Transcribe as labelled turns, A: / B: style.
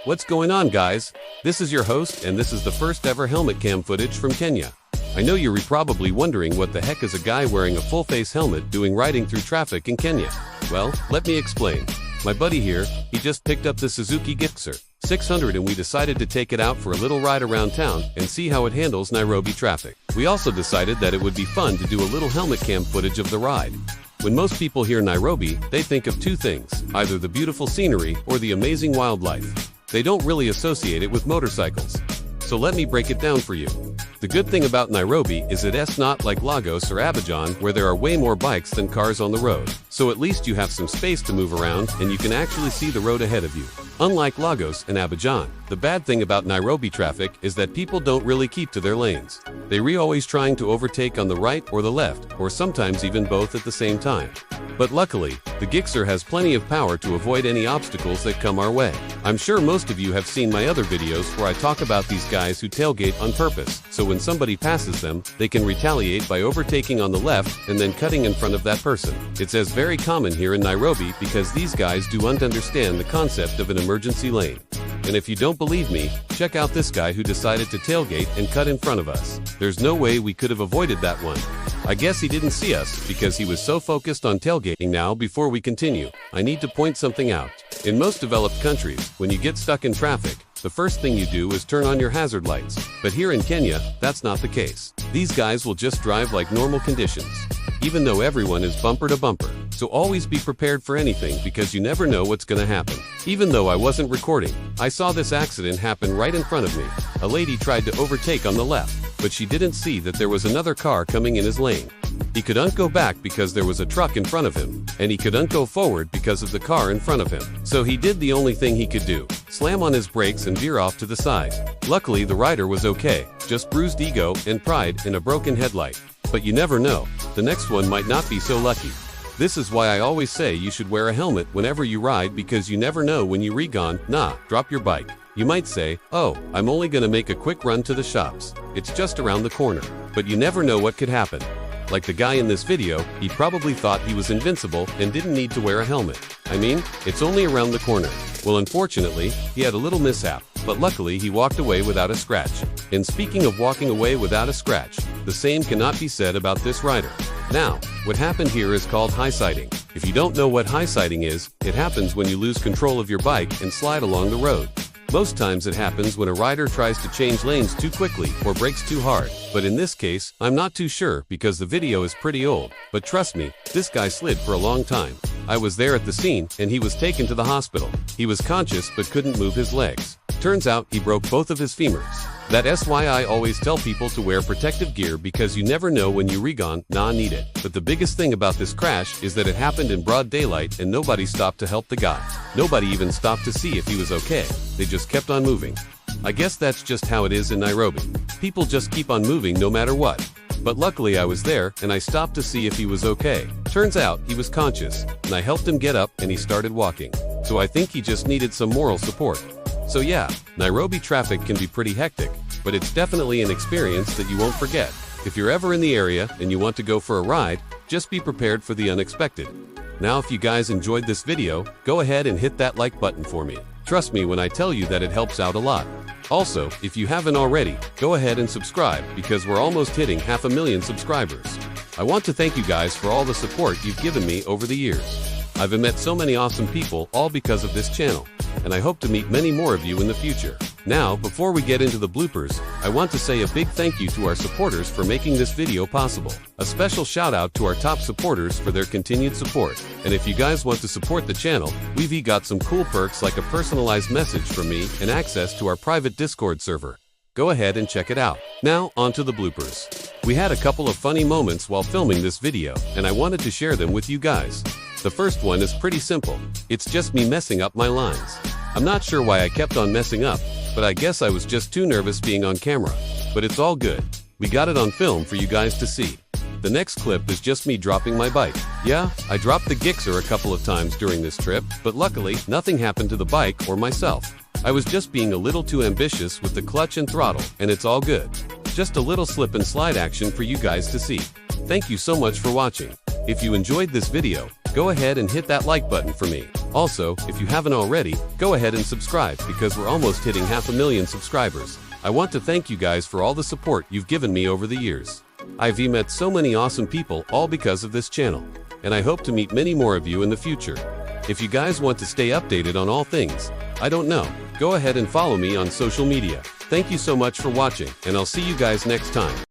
A: What's going on, guys? This is your host, and this is the first ever helmet cam footage from Kenya. I know you're probably wondering what the heck is a guy wearing a full face helmet doing riding through traffic in Kenya. Well, let me explain. My buddy here, he just picked up the Suzuki GSX-R600 and we decided to take it out for a little ride around town and see how it handles Nairobi traffic. We also decided that it would be fun to do a little helmet cam footage of the ride. When most people hear Nairobi, they think of two things, either the beautiful scenery or the amazing wildlife. They don't really associate it with motorcycles. So let me break it down for you. The good thing about Nairobi is it's not like Lagos or Abidjan where there are way more bikes than cars on the road. So at least you have some space to move around and you can actually see the road ahead of you. Unlike Lagos and Abidjan, the bad thing about Nairobi traffic is that people don't really keep to their lanes. They're always trying to overtake on the right or the left, or sometimes even both at the same time. But luckily, the GSX-R has plenty of power to avoid any obstacles that come our way. I'm sure most of you have seen my other videos where I talk about these guys who tailgate on purpose, so when somebody passes them, they can retaliate by overtaking on the left and then cutting in front of that person. It's very common here in Nairobi because these guys don't understand the concept of an emergency lane. And if you don't believe me, check out this guy who decided to tailgate and cut in front of us. There's no way we could have avoided that one. I guess he didn't see us because he was so focused on tailgating. Now, before we continue, I need to point something out. In most developed countries, when you get stuck in traffic, the first thing you do is turn on your hazard lights. But here in Kenya, that's not the case. These guys will just drive like normal conditions, even though everyone is bumper to bumper. So always be prepared for anything because you never know what's gonna happen. Even though I wasn't recording, I saw this accident happen right in front of me. A lady tried to overtake on the left, but she didn't see that there was another car coming in his lane. He couldn't go back because there was a truck in front of him, and he couldn't go forward because of the car in front of him. So he did the only thing he could do, slam on his brakes and veer off to the side. Luckily the rider was okay, just bruised ego and pride and a broken headlight. But you never know, the next one might not be so lucky. This is why I always say you should wear a helmet whenever you ride because you never know when you're gone. Drop your bike. You might say, oh, I'm only gonna make a quick run to the shops. It's just around the corner. But you never know what could happen. Like the guy in this video, he probably thought he was invincible and didn't need to wear a helmet. I mean, it's only around the corner. Well, unfortunately, he had a little mishap, but luckily he walked away without a scratch. And speaking of walking away without a scratch, the same cannot be said about this rider. Now, what happened here is called high-siding. If you don't know what high-siding is, it happens when you lose control of your bike and slide along the road. Most times it happens when a rider tries to change lanes too quickly or brakes too hard. But in this case, I'm not too sure because the video is pretty old. But trust me, this guy slid for a long time. I was there at the scene and he was taken to the hospital. He was conscious but couldn't move his legs. Turns out he broke both of his femurs. That's why I always tell people to wear protective gear because you never know when you're gone, need it. But the biggest thing about this crash is that it happened in broad daylight and nobody stopped to help the guy. Nobody even stopped to see if he was okay. They just kept on moving. I guess that's just how it is in Nairobi. People just keep on moving no matter what. But luckily I was there and I stopped to see if he was okay. Turns out he was conscious and I helped him get up and he started walking. So I think he just needed some moral support. So yeah, Nairobi traffic can be pretty hectic, but it's definitely an experience that you won't forget. If you're ever in the area and you want to go for a ride, just be prepared for the unexpected. Now if you guys enjoyed this video, go ahead and hit that like button for me. Trust me when I tell you that it helps out a lot. Also, if you haven't already, go ahead and subscribe because we're almost hitting 500,000 subscribers. I want to thank you guys for all the support you've given me over the years. I've met so many awesome people all because of this channel, and I hope to meet many more of you in the future. Now, before we get into the bloopers, I want to say a big thank you to our supporters for making this video possible. A special shout out to our top supporters for their continued support. And if you guys want to support the channel, we've got some cool perks like a personalized message from me and access to our private Discord server. Go ahead and check it out. Now, on to the bloopers. We had a couple of funny moments while filming this video, and I wanted to share them with you guys. The first one is pretty simple. It's just me messing up my lines. I'm not sure why I kept on messing up, but I guess I was just too nervous being on camera. But it's all good. We got it on film for you guys to see. The next clip is just me dropping my bike. Yeah, I dropped the GSX-R a couple of times during this trip, but luckily, nothing happened to the bike or myself. I was just being a little too ambitious with the clutch and throttle, and it's all good. Just a little slip and slide action for you guys to see. Thank you so much for watching. If you enjoyed this video, go ahead and hit that like button for me. Also, if you haven't already, go ahead and subscribe because we're almost hitting 500,000 subscribers. I want to thank you guys for all the support you've given me over the years. I've met so many awesome people all because of this channel, and I hope to meet many more of you in the future. If you guys want to stay updated on all things, I don't know, go ahead and follow me on social media. Thank you so much for watching, and I'll see you guys next time.